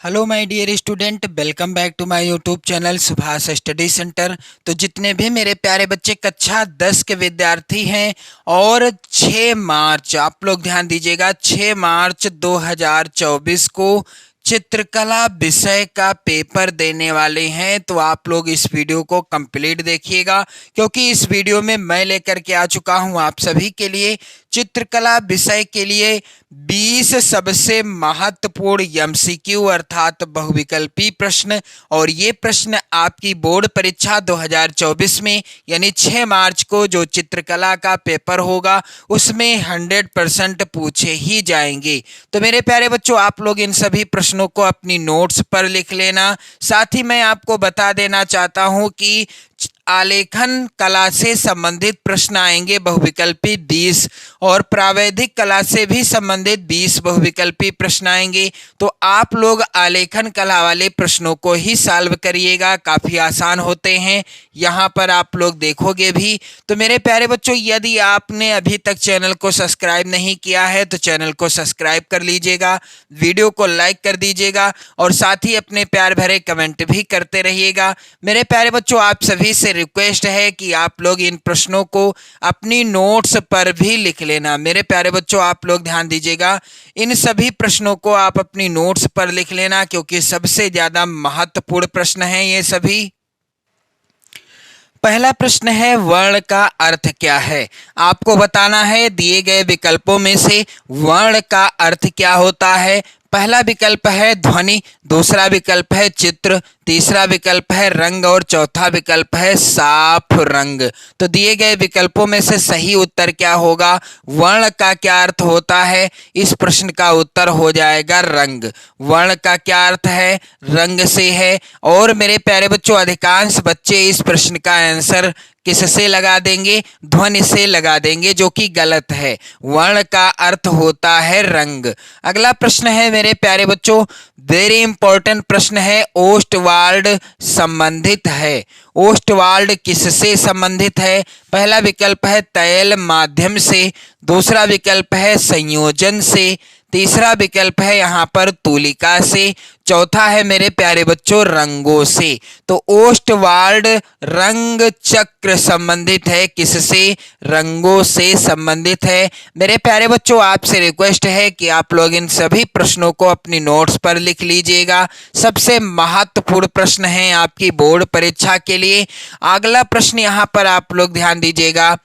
Hello my dear student, welcome back to my YouTube channel Subhash study centre. तो जितने भी मेरे प्यारे बच्चे कक्षा 10 के विद्यार्थी हैं और 6 मार्च, आप लोग ध्यान दीजिएगा, 6 मार्च 2024 को चित्रकला विषय का पेपर देने वाले हैं, तो आप लोग इस वीडियो को कंप्लीट देखिएगा, क्योंकि इस वीडियो में मैं लेकर के आ चुका हूं आप सभी के लिए चित्रकला विषय के लिए 20 सबसे महत्वपूर्ण एमसीक्यू अर्थात बहुविकल्पी प्रश्न। और ये प्रश्न आपकी बोर्ड परीक्षा 2024 में यानी 6 मार्च को जो चित्रकला का पेपर होगा उसमें 100% पूछे ही जाएंगे। तो मेरे प्यारे बच्चों, आप लोग इन सभी प्रश्नों को अपनी नोट्स पर लिख लेना। साथ ही मैं आपको बता देना चाहता हूं कि आलेखन कला से संबंधित प्रश्न आएंगे बहुविकल्पी 20 और प्रावैधिक कला से भी संबंधित 20 बहुविकल्पी प्रश्न आएंगे। तो आप लोग आलेखन कला वाले प्रश्नों को ही सॉल्व करिएगा, काफी आसान होते हैं, यहाँ पर आप लोग देखोगे भी। तो मेरे प्यारे बच्चों, यदि आपने अभी तक चैनल को सब्सक्राइब नहीं किया है तो चैनल को सब्सक्राइब कर लीजिएगा, वीडियो को लाइक कर दीजिएगा और साथ ही अपने प्यार भरे कमेंट भी करते रहिएगा। मेरे प्यारे बच्चों, आप सभी से रिक्वेस्ट है कि आप लोग इन प्रश्नों को अपनी नोट्स पर भी लिख लेना। मेरे प्यारे बच्चों, आप लोग ध्यान दीजिएगा, इन सभी प्रश्नों को आप अपनी नोट्स पर लिख लेना, क्योंकि सबसे ज्यादा महत्वपूर्ण प्रश्न है ये सभी। पहला प्रश्न है, वर्ण का अर्थ क्या है? आपको बताना है दिए गए विकल्पों में से वर्ण का अर्थ क्या होता है। पहला विकल्प है ध्वनि, दूसरा विकल्प है चित्र, तीसरा विकल्प है रंग और चौथा विकल्प है साफ रंग। तो दिए गए विकल्पों में से सही उत्तर क्या होगा? वर्ण का क्या अर्थ होता है? इस प्रश्न का उत्तर हो जाएगा रंग। वर्ण का क्या अर्थ है? रंग से है। और मेरे प्यारे बच्चों, अधिकांश बच्चे इस प्रश्न का आंसर किससे लगा देंगे? ध्वनि से लगा देंगे, जो कि गलत है। वर्ण का अर्थ होता है रंग। अगला प्रश्न है मेरे प्यारे बच्चों, वेरी इंपॉर्टेंट प्रश्न है, ओस्टवाल्ड संबंधित है। ओस्टवाल्ड किससे संबंधित है? पहला विकल्प है तैल माध्यम से, दूसरा विकल्प है संयोजन से, तीसरा विकल्प है यहाँ पर तूलिका से, चौथा है मेरे प्यारे बच्चों रंगों से। तो ओस्टवाल्ड रंग चक्र संबंधित है किससे? रंगों से संबंधित है। मेरे प्यारे बच्चों, आपसे रिक्वेस्ट है कि आप लोग इन सभी प्रश्नों को अपनी नोट्स पर लिख लीजिएगा, सबसे महत्वपूर्ण प्रश्न है आपकी बोर्ड परीक्षा के लिए। अगला प्रश्न यहाँ पर आप लोग ध्यान दीजिएगा,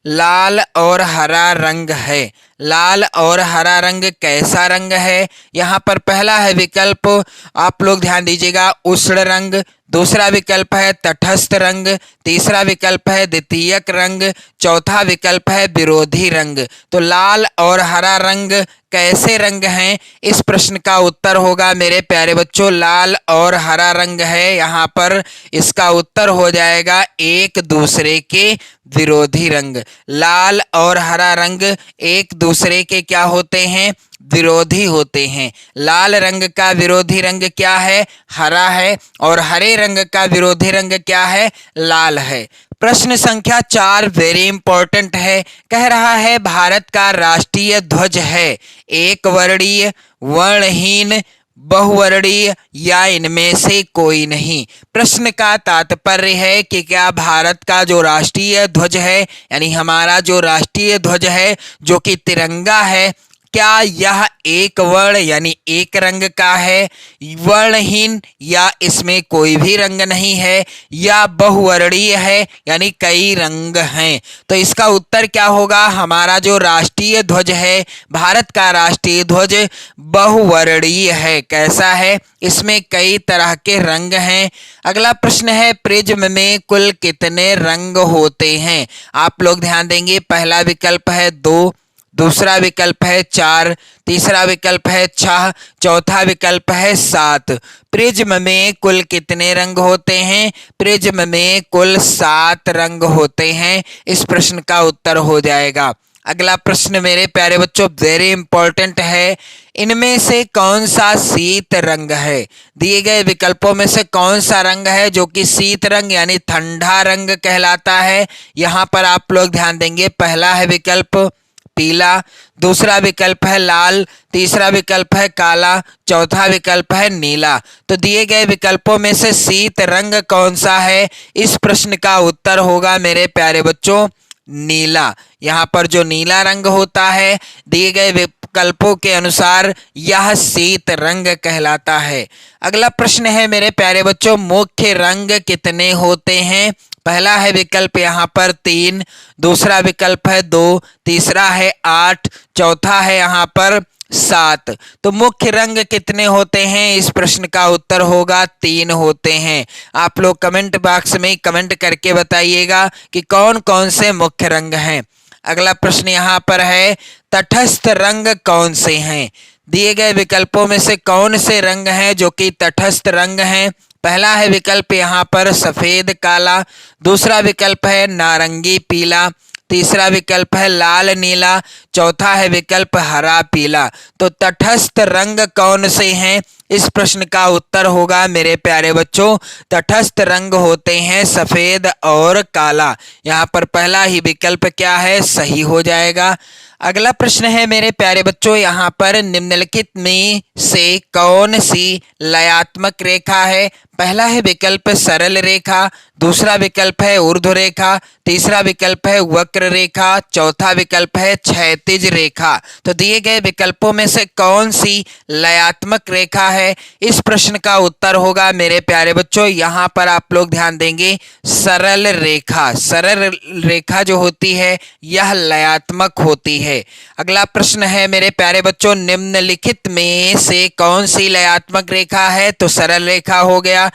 लाल और हरा रंग है। लाल और हरा रंग कैसा रंग है? यहाँ पर पहला है विकल्प, आप लोग ध्यान दीजिएगा, उष्ण रंग, दूसरा विकल्प है तटस्थ रंग, तीसरा विकल्प है द्वितीयक रंग, चौथा विकल्प है विरोधी रंग। तो लाल और हरा रंग कैसे रंग हैं? इस प्रश्न का उत्तर होगा मेरे प्यारे बच्चों, लाल और हरा रंग है, यहाँ पर इसका उत्तर हो जाएगा एक दूसरे के विरोधी रंग। लाल और हरा रंग एक दूसरे के क्या होते हैं? विरोधी होते हैं। लाल रंग का विरोधी रंग क्या है? हरा है। और हरे रंग का विरोधी रंग क्या है? लाल है। प्रश्न संख्या 4 वेरी इंपॉर्टेंट है, कह रहा है भारत का राष्ट्रीय ध्वज है एक वर्णीय, वर्णहीन, बहुवर्णीय या इनमें से कोई नहीं। प्रश्न का तात्पर्य है कि क्या भारत का जो राष्ट्रीय ध्वज है, यानी हमारा जो राष्ट्रीय ध्वज है जो कि तिरंगा है, क्या यह एक वर्ण यानी एक रंग का है, वर्णहीन या इसमें कोई भी रंग नहीं है, या बहुवर्णीय है यानी कई रंग हैं? तो इसका उत्तर क्या होगा? हमारा जो राष्ट्रीय ध्वज है, भारत का राष्ट्रीय ध्वज बहुवर्णीय है। कैसा है? इसमें कई तरह के रंग हैं। अगला प्रश्न है, प्रिज्म में कुल कितने रंग होते हैं? आप लोग ध्यान देंगे, पहला विकल्प है 2, दूसरा विकल्प है 4, तीसरा विकल्प है 6, चौथा विकल्प है 7। प्रिज्म में कुल कितने रंग होते हैं? प्रिज्म में कुल 7 रंग होते हैं। इस प्रश्न का उत्तर हो जाएगा। अगला प्रश्न मेरे प्यारे बच्चों वेरी इंपॉर्टेंट है, इनमें से कौन सा शीत रंग है? दिए गए विकल्पों में से कौन सा रंग है जो कि शीत रंग यानी ठंडा रंग कहलाता है? यहाँ पर आप लोग ध्यान देंगे, पहला है विकल्प पीला, दूसरा विकल्प है लाल, तीसरा विकल्प है काला, चौथा विकल्प है नीला। तो दिए गए विकल्पों में से शीत रंग कौन सा है? इस प्रश्न का उत्तर होगा मेरे प्यारे बच्चों नीला। यहाँ पर जो नीला रंग होता है दिए गए विकल्पों के अनुसार यह शीत रंग कहलाता है। अगला प्रश्न है मेरे प्यारे बच्चों, मुख्य रंग कितने होते हैं? पहला है विकल्प यहाँ पर 3, दूसरा विकल्प है 2, तीसरा है 8, चौथा है यहाँ पर 7। तो मुख्य रंग कितने होते हैं? इस प्रश्न का उत्तर होगा 3 होते हैं। आप लोग कमेंट बॉक्स में कमेंट करके बताइएगा कि कौन कौन से मुख्य रंग हैं। अगला प्रश्न यहाँ पर है, तटस्थ रंग कौन से हैं? दिए गए विकल्पों में से कौन से रंग हैं जो कि तटस्थ रंग हैं? पहला है विकल्प यहाँ पर सफेद काला, दूसरा विकल्प है नारंगी पीला, तीसरा विकल्प है लाल नीला, चौथा है विकल्प हरा पीला। तो तटस्थ रंग कौन से हैं? इस प्रश्न का उत्तर होगा मेरे प्यारे बच्चों तटस्थ रंग होते हैं सफेद और काला। यहाँ पर पहला ही विकल्प क्या है? सही हो जाएगा। अगला प्रश्न है मेरे प्यारे बच्चों, यहाँ पर निम्नलिखित में से कौन सी लयात्मक रेखा है? पहला है विकल्प सरल रेखा, दूसरा विकल्प है ऊर्ध्व रेखा, तीसरा विकल्प है वक्र रेखा, चौथा विकल्प है क्षैतिज रेखा। तो दिए गए विकल्पों में से कौन सी लयात्मक रेखा है? इस प्रश्न का उत्तर होगा मेरे प्यारे बच्चों यहाँ पर आप लोग ध्यान देंगे सरल रेखा। सरल रेखा जो होती है यह लयात्मक होती है। अगला प्रश्न है मेरे प्यारे बच्चों, निम्नलिखित में से कौन सी लयात्मक रेखा है? तो सरल रेखा हो गया।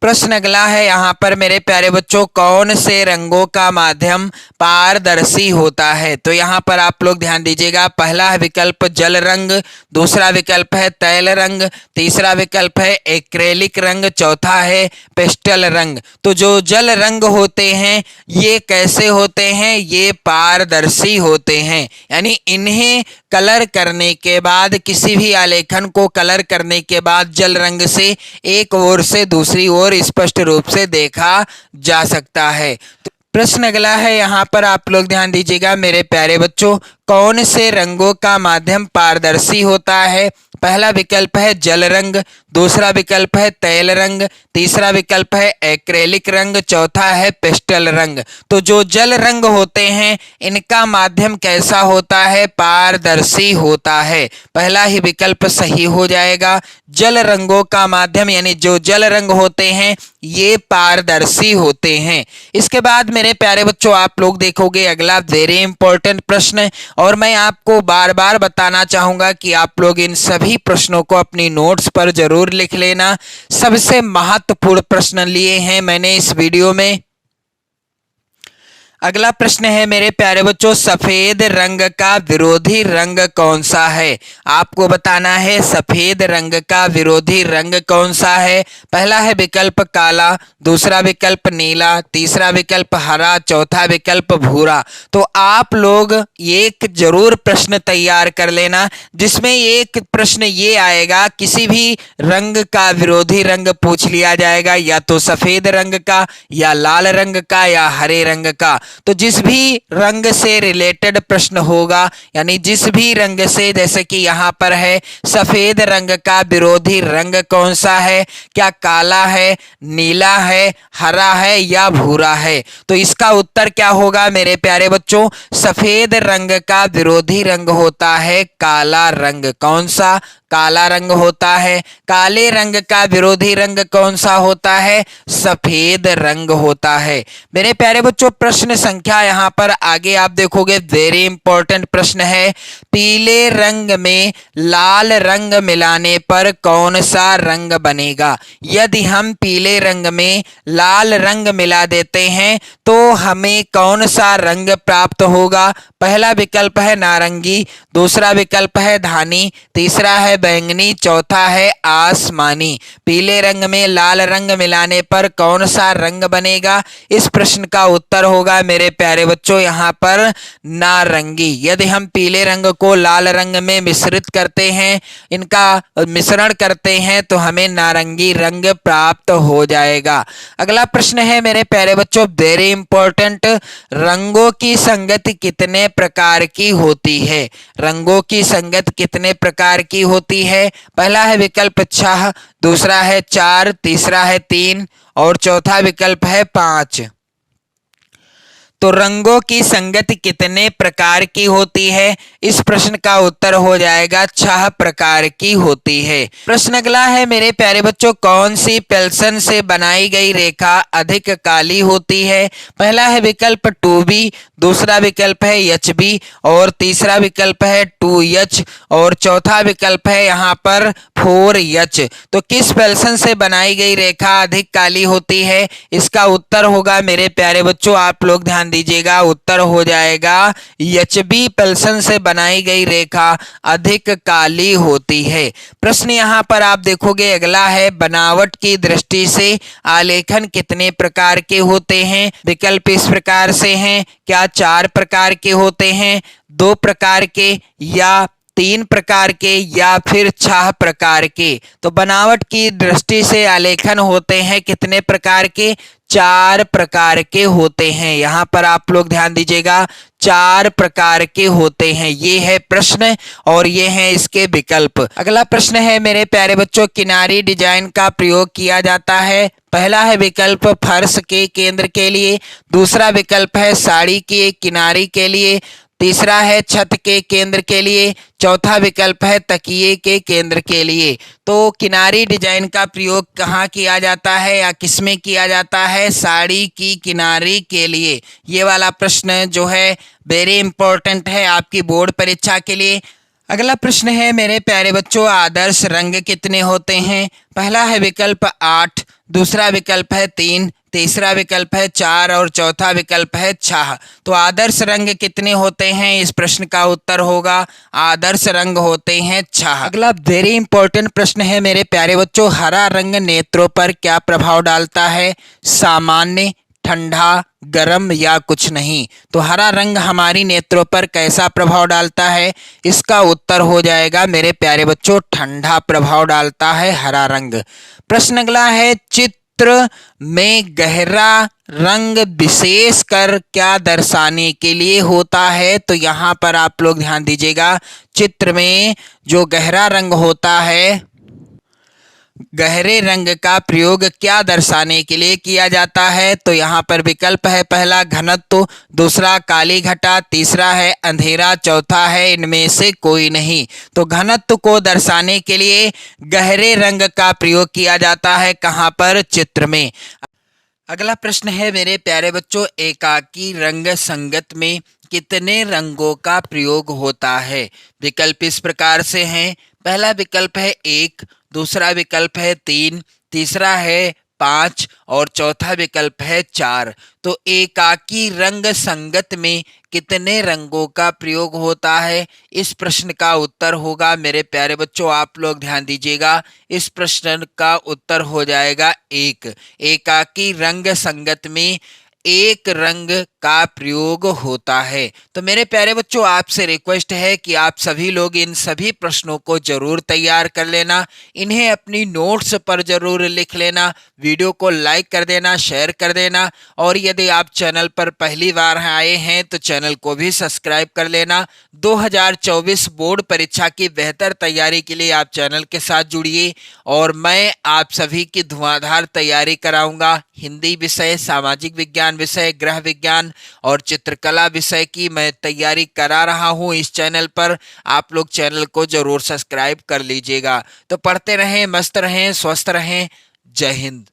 प्रश्न अगला है यहाँ पर मेरे प्यारे बच्चों, कौन से रंगों का माध्यम पारदर्शी होता है? तो यहाँ पर आप लोग ध्यान दीजिएगा, पहला है विकल्प जल रंग, दूसरा विकल्प है तैल रंग, तीसरा विकल्प है एक्रेलिक रंग, चौथा है पेस्टल रंग। तो जो जल रंग होते हैं ये कैसे होते हैं? ये पारदर्शी होते हैं, यानी इन्हें कलर करने के बाद, किसी भी आलेखन को कलर करने के बाद जल रंग से एक ओर से दूसरी ओर स्पष्ट रूप से देखा जा सकता है। प्रश्न अगला है यहाँ पर आप लोग ध्यान दीजिएगा मेरे प्यारे बच्चों, कौन से रंगों का माध्यम पारदर्शी होता है? पहला विकल्प है जल रंग, दूसरा विकल्प है तैल रंग, तीसरा विकल्प है एक्रेलिक रंग, चौथा है पेस्टल रंग। तो जो जल रंग होते हैं इनका माध्यम कैसा होता है? पारदर्शी होता है। पहला ही विकल्प सही हो जाएगा। जल रंगों का माध्यम यानी जो जल रंग होते हैं ये पारदर्शी होते हैं। इसके बाद मेरे प्यारे बच्चों आप लोग देखोगे अगला वेरी इंपॉर्टेंट प्रश्न, और मैं आपको बार बार बताना चाहूंगा कि आप लोग इन सभी प्रश्नों को अपनी नोट्स पर जरूर लिख लेना। सबसे महत्वपूर्ण प्रश्न लिए हैं मैंने इस वीडियो में। अगला प्रश्न है मेरे प्यारे बच्चों, सफेद रंग का विरोधी रंग कौन सा है? आपको बताना है सफेद रंग का विरोधी रंग कौन सा है। पहला है विकल्प काला, दूसरा विकल्प नीला, तीसरा विकल्प हरा, चौथा विकल्प भूरा। तो आप लोग एक जरूर प्रश्न तैयार कर लेना जिसमें एक प्रश्न ये आएगा, किसी भी रंग का विरोधी रंग पूछ लिया जाएगा, या तो सफेद रंग का, या लाल रंग का, या हरे रंग का। तो जिस भी रंग से रिलेटेड प्रश्न होगा, यानी जिस भी रंग से, जैसे कि यहाँ पर है सफेद रंग का विरोधी रंग कौन सा है? क्या काला है, नीला है, हरा है, या भूरा है? तो इसका उत्तर क्या होगा मेरे प्यारे बच्चों? सफेद रंग का विरोधी रंग होता है काला रंग। कौन सा? काला रंग होता है। काले रंग का विरोधी रंग कौन सा होता है? सफेद रंग होता है। मेरे प्यारे बच्चों प्रश्न संख्या यहाँ पर आगे आप देखोगे वेरी इंपॉर्टेंट प्रश्न है, पीले रंग में लाल रंग मिलाने पर कौन सा रंग बनेगा? यदि हम पीले रंग में लाल रंग मिला देते हैं तो हमें कौन सा रंग प्राप्त होगा? पहला विकल्प है नारंगी, दूसरा विकल्प है धानी, तीसरा है बैंगनी, चौथा है आसमानी। पीले रंग में लाल रंग मिलाने पर कौन सा रंग बनेगा? इस प्रश्न का उत्तर होगा मेरे प्यारे बच्चों यहाँ पर नारंगी। यदि हम पीले रंग को लाल रंग में मिश्रित करते हैं, इनका मिश्रण करते हैं, तो हमें नारंगी रंग प्राप्त हो जाएगा। अगला प्रश्न है मेरे प्यारे बच्चों वेरी इंपॉर्टेंट, रंगों की संगति कितने प्रकार की होती है? रंगों की संगति कितने प्रकार की होती है? पहला है विकल्प 6, दूसरा है 4, तीसरा है 3 और चौथा विकल्प है 5। तो रंगों की संगति कितने प्रकार की होती है? इस प्रश्न का उत्तर हो जाएगा 6 प्रकार की होती है। प्रश्न अगला है मेरे प्यारे बच्चों, कौन सी पेल्सन से बनाई गई रेखा अधिक काली होती है? पहला है विकल्प 2B, दूसरा विकल्प है HB और तीसरा विकल्प है 2H और चौथा विकल्प है यहाँ पर 4H। तो किस पेल्सन से बनाई गई रेखा अधिक काली होती है? इसका उत्तर होगा मेरे प्यारे बच्चों, आप लोग ध्यान दीजिएगा, उत्तर हो जाएगा HB पेल्सन से बनाई गई रेखा अधिक काली होती है। प्रश्न यहाँ पर आप देखोगे अगला है, बनावट की दृष्टि से आलेखन कितने प्रकार के होते हैं? विकल्प इस प्रकार से हैं, क्या 4 प्रकार के होते हैं, 2 प्रकार के या 3 प्रकार के या फिर 6 प्रकार के? तो बनावट की दृष्टि से आलेखन होते हैं कितने प्रकार के? 4 प्रकार के होते हैं। यहाँ पर आप लोग ध्यान दीजिएगा, 4 प्रकार के होते हैं। ये है प्रश्न और ये है इसके विकल्प। अगला प्रश्न है मेरे प्यारे बच्चों, किनारी डिजाइन का प्रयोग किया जाता है। पहला है विकल्प फर्श के केंद्र के लिए, दूसरा विकल्प है साड़ी के किनारी के लिए, तीसरा है छत के केंद्र के लिए, चौथा विकल्प है तकिए के केंद्र के लिए। तो किनारी डिजाइन का प्रयोग कहाँ किया जाता है या किसमें किया जाता है? साड़ी की किनारी के लिए। ये वाला प्रश्न जो है वेरी इंपॉर्टेंट है आपकी बोर्ड परीक्षा के लिए। अगला प्रश्न है मेरे प्यारे बच्चों, आदर्श रंग कितने होते हैं? पहला है विकल्प 8, दूसरा विकल्प है 3, तीसरा विकल्प है 4 और चौथा विकल्प है 6। तो आदर्श रंग कितने होते हैं? इस प्रश्न का उत्तर होगा आदर्श रंग होते हैं 6। अगला वेरी इंपॉर्टेंट प्रश्न है मेरे प्यारे बच्चों, हरा रंग नेत्रों पर क्या प्रभाव डालता है? सामान्य, ठंडा, गर्म या कुछ नहीं? तो हरा रंग हमारी नेत्रों पर कैसा प्रभाव डालता है? इसका उत्तर हो जाएगा मेरे प्यारे बच्चों, ठंडा प्रभाव डालता है हरा रंग। प्रश्न अगला है, चित्र में गहरा रंग विशेष कर क्या दर्शाने के लिए होता है? तो यहाँ पर आप लोग ध्यान दीजिएगा, चित्र में जो गहरा रंग होता है, गहरे रंग का प्रयोग क्या दर्शाने के लिए किया जाता है? तो यहाँ पर विकल्प है, पहला घनत्व, दूसरा काली घटा, तीसरा है अंधेरा, चौथा है इनमें से कोई नहीं। तो घनत्व को दर्शाने के लिए गहरे रंग का प्रयोग किया जाता है कहाँ पर? चित्र में। अगला प्रश्न है मेरे प्यारे बच्चों, एकाकी रंग संगत में कितने रंगों का प्रयोग होता है? विकल्प इस प्रकार से हैं, पहला विकल्प है 1, दूसरा विकल्प है 3, तीसरा है 5 और चौथा विकल्प है 4। तो एकाकी रंग संगत में कितने रंगों का प्रयोग होता है? इस प्रश्न का उत्तर होगा मेरे प्यारे बच्चों, आप लोग ध्यान दीजिएगा, इस प्रश्न का उत्तर हो जाएगा 1। एकाकी रंग संगत में एक रंग का प्रयोग होता है। तो मेरे प्यारे बच्चों, आपसे रिक्वेस्ट है कि आप सभी लोग इन सभी प्रश्नों को जरूर तैयार कर लेना, इन्हें अपनी नोट्स पर जरूर लिख लेना, वीडियो को लाइक कर देना, शेयर कर देना और यदि आप चैनल पर पहली बार आए हैं तो चैनल को भी सब्सक्राइब कर लेना। 2024 बोर्ड परीक्षा की बेहतर तैयारी के लिए आप चैनल के साथ जुड़िए और मैं आप सभी की धुआंधार तैयारी कराऊंगा। हिंदी विषय, सामाजिक विज्ञान विषय, गृह विज्ञान और चित्रकला विषय की मैं तैयारी करा रहा हूं इस चैनल पर। आप लोग चैनल को जरूर सब्सक्राइब कर लीजिएगा। तो पढ़ते रहें, मस्त रहें, स्वस्थ रहें। जय हिंद।